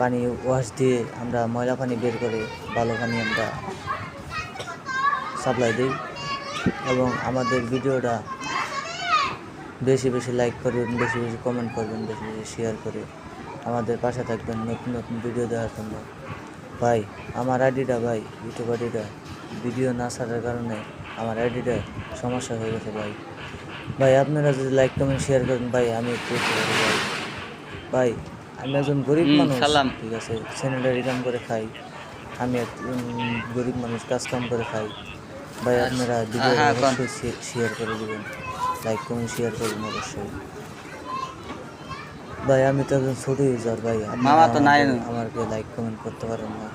পানি ওয়াশ দিয়ে আমরা ময়লা পানি বের করে ভালো পানি আমরা সাপ্লাই দিই। এবং আমাদের ভিডিওটা বেশি বেশি লাইক করবেন, বেশি বেশি কমেন্ট করবেন, বেশি বেশি শেয়ার করে আমাদের পাশে থাকবেন নতুন নতুন ভিডিও দেওয়ার জন্য। ভাই আমার আইডিটা, ভাই ইউটিউব আইডিটা ভিডিও না ছাড়ার কারণে আমার আইডিটা সমস্যা হয়ে গেছে ভাই। ভাই আপনারা যদি লাইক কমেন্ট শেয়ার করেন ভাই আমি একটু ভাই। ভাই আমি একজন গরিব মানুষ, ঠিক আছে, স্যানিটারি কাম করে খাই। আমি একজন গরিব মানুষ, কাজ কাম করে খাই। ভাই আপনারা ভিডিও অবশ্যই শেয়ার করে দেবেন, লাইক কমেন্ট শেয়ার করবেন অবশ্যই। ভাই আমি তো একজন ছোট ইউজার ভাই, আপনারা আমাকে লাইক কমেন্ট করতে পারেন না।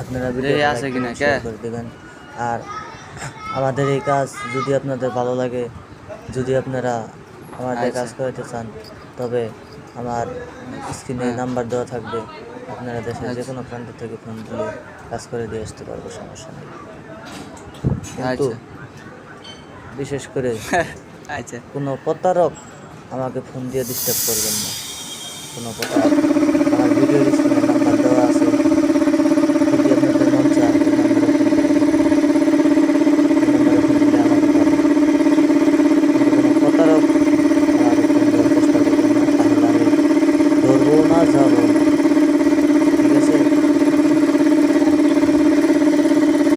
আপনারা ভিডিও শেয়ার করে দেবেন। আর আমাদের এই কাজ যদি আপনাদের ভালো লাগে, যদি আপনারা আমাদের কাজ করাতে চান, তবে আমার স্ক্রিনে নাম্বার দেওয়া থাকবে। আপনারা দেশের যে কোনো প্রান্ত থেকে ফোন দিলে কাজ করে দিয়ে আসতে পারবো, সমস্যা নেই। কিন্তু বিশেষ করে কোনো প্রতারক আমাকে ফোন দিয়ে ডিস্টার্ব করবেন না, কোনো প্রতারক।